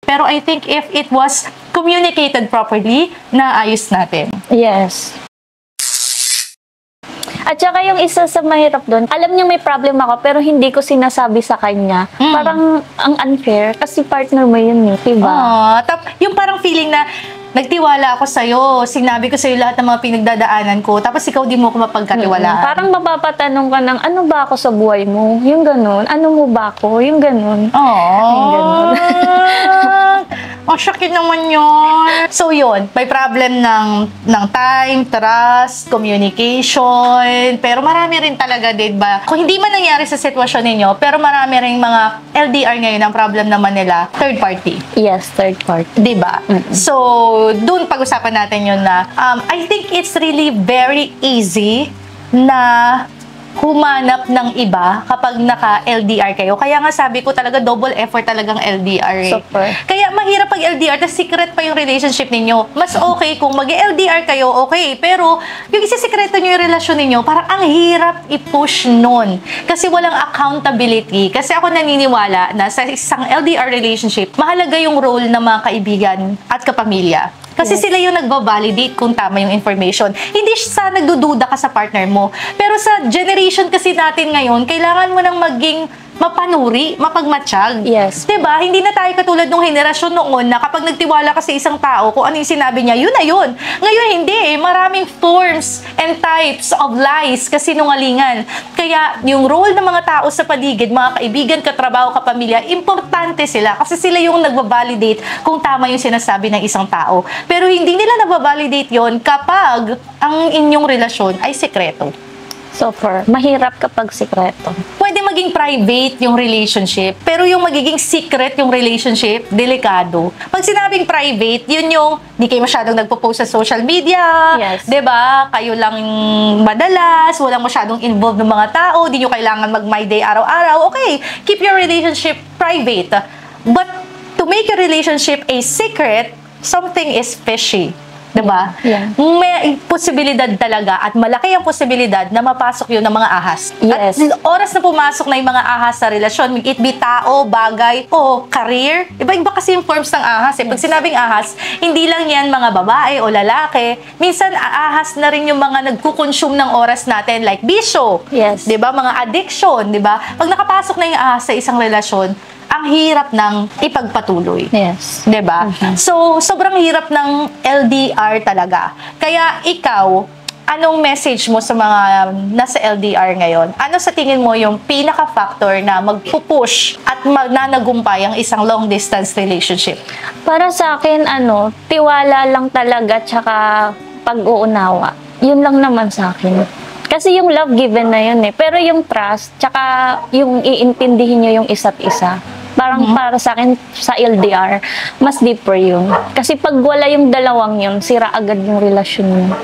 Pero I think if it was communicated properly, naayos natin. Yes. At saka yung isa sa mahirap doon, alam niya may problem ako pero hindi ko sinasabi sa kanya. Parang ang unfair kasi partner mo yun eh, diba? Yung parang feeling na nagtiwala ako sa'yo, sinabi ko sa'yo lahat ng mga pinagdadaanan ko, tapos ikaw di mo ako mapagkatiwalaan. Parang mapapatanong ka ng, ano ba ako sa buhay mo? Yung ganun. Ano mo ba ako? Yung ganun. Yung ganun. Ang sakit naman yun. So yun, may problem ng time, trust, communication, pero marami rin talaga, diba? Kung hindi man nangyari sa sitwasyon ninyo, pero marami rin mga LDR ngayon, ang problem naman nila, third party. Yes, third party. Diba? So, dun pag-usapan natin yun na, I think it's really very easy na humanap ng iba kapag naka-LDR kayo. Kaya nga sabi ko talaga double effort talagang LDR eh. Super. Kaya mahirap pag LDR, tas secret pa yung relationship ninyo. Mas okay kung mag-LDR kayo, okay. Pero yung isisikreto nyo yung relasyon ninyo, parang ang hirap i-push nun. Kasi walang accountability. Kasi ako naniniwala na sa isang LDR relationship, mahalaga yung role ng mga kaibigan at kapamilya. Kasi sila yung nagbabalidate kung tama yung information. Hindi sa nagdududa ka sa partner mo. Pero sa generation kasi natin ngayon, kailangan mo nang maging mapanuri, mapagmatsyag. Yes. Diba? Hindi na tayo katulad ng henerasyon noon na kapag nagtiwala ka sa isang tao, kung ano yung sinabi niya, yun na yun. Ngayon, hindi eh. Maraming forms and types of lies, kasinungalingan. Kaya yung role ng mga tao sa paligid, mga kaibigan, katrabaho, kapamilya, importante sila kasi sila yung nagbabalidate kung tama yung sinasabi ng isang tao. Pero hindi nila nagbabalidate yon kapag ang inyong relasyon ay sekreto. Super. Mahirap kapag sikreto. Pwede maging private yung relationship, pero yung magiging secret yung relationship, delikado. Pag sinabing private, yun yung di kayo masyadong nagpo-post sa social media, Yes. 'di ba? Kayo lang madalas, walang masyadong involved ng mga tao, di nyo kailangan mag-my day araw-araw. Okay, keep your relationship private. But to make your relationship a secret, something is fishy. Diba? Yeah. May posibilidad talaga at malaki ang posibilidad na mapasok yun ng mga ahas. Yes. At oras na pumasok na yung mga ahas sa relasyon, it be tao, bagay, o career. Iba-iba kasi yung forms ng ahas. Eh. Pag sinabing ahas, hindi lang yan mga babae o lalaki. Minsan, ahas na rin yung mga nagkukonsume ng oras natin like bisyo. Yes. Diba? Mga addiction. Diba? Pag nakapasok na yung ahas sa isang relasyon, ang hirap ng ipagpatuloy. Yes. Diba? So, sobrang hirap ng LDR talaga. Kaya ikaw, anong message mo sa mga nasa LDR ngayon? Ano sa tingin mo yung pinaka-factor na magpupush at mananagumpay ang isang long-distance relationship? Para sa akin, tiwala lang talaga tsaka pag-uunawa. Yun lang naman sa akin. Kasi yung love given na yun eh. Pero yung trust, tsaka yung iintindihin nyo yung isa't isa. Parang para sa akin, sa LDR, mas deeper yun. Kasi pag wala yung dalawang yun, sira agad yung relasyon nyo.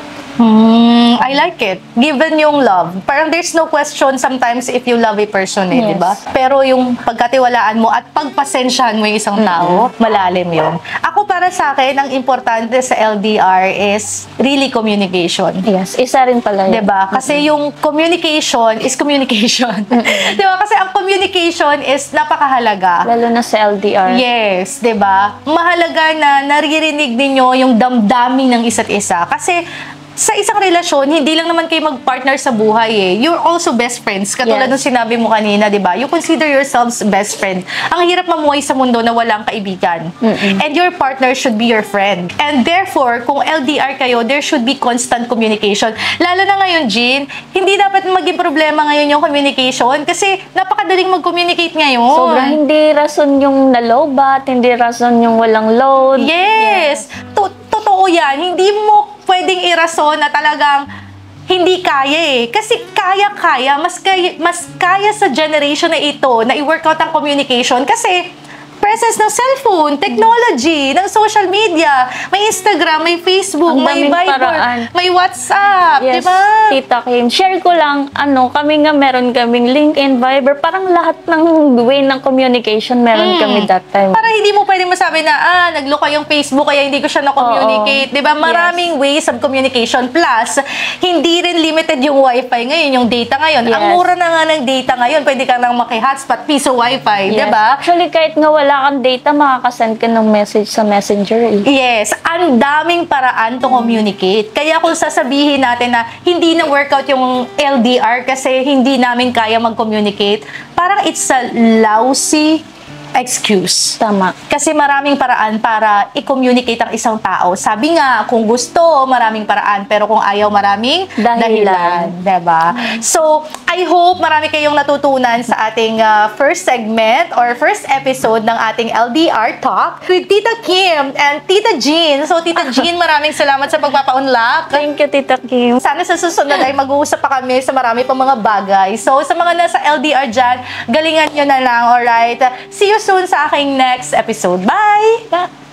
I like it. Given yung love. Parang there's no question sometimes if you love a person eh, Yes. di ba? Pero yung pagkatiwalaan mo at pagpasensyahan mo yung isang tao, malalim yun. Ako para sa akin, ang importante sa LDR is really communication. Yes, isa rin pala yun. Diba? Kasi yung communication is communication. Diba? Kasi ang communication is napakahalaga. Lalo na sa LDR. Yes, 'di ba? Mahalaga na naririnig ninyo yung damdamin ng isa't isa kasi sa isang relasyon, hindi lang naman kayo mag-partner sa buhay eh. You're also best friends. Katulad ng sinabi mo kanina, di ba? You consider yourselves best friend. Ang hirap mamuhay sa mundo na walang kaibigan. And your partner should be your friend. And therefore, kung LDR kayo, there should be constant communication. Lalo na ngayon, Jean, hindi dapat maging problema ngayon yung communication kasi napakadaling mag-communicate ngayon. Sobrang hindi rason yung nalobat, hindi rason yung walang load. Yes! Totoo yan. Hindi mo pwedeng irason na talagang hindi kaya eh. Kasi kaya-kaya, mas kaya sa generation na ito na i-workout ang communication kasi presence ng cellphone, technology, ng social media, may Instagram, may Facebook, may Viber, may WhatsApp, yes, di ba? Tita Kim, share ko lang, kami nga meron kaming LinkedIn, Viber, parang lahat ng way ng communication meron kami that time. Para hindi mo pwedeng masabi na, nagloka yung Facebook kaya hindi ko siya na-communicate, di ba? Maraming ways of communication. Plus, hindi rin limited yung wifi ngayon, yung data ngayon. Yes. Ang mura na nga ng data ngayon, pwede ka nang maki-hotspot, piso wifi, di ba? Actually, kahit nga wala wala kang data, makakasend ka ng message sa messenger eh. Yes, ang daming paraan to communicate. Kaya kung sasabihin natin na hindi na workout yung LDR kasi hindi namin kaya mag-communicate, parang it's a lousy excuse. Tama. Kasi maraming paraan para i-communicate ang isang tao. Sabi nga, kung gusto, maraming paraan. Pero kung ayaw, maraming dahilan. Diba? So, I hope marami kayong natutunan sa ating first segment or first episode ng ating LDR Talk with Tita Kim and Tita Jean. So, Tita Jean, maraming salamat sa pagpapaunlak. Thank you, Tita Kim. Sana sa susunod ay mag-uusap pa kami sa marami pang mga bagay. So, sa mga nasa LDR dyan, galingan nyo na lang, alright? See you soon sa aking next episode. Bye!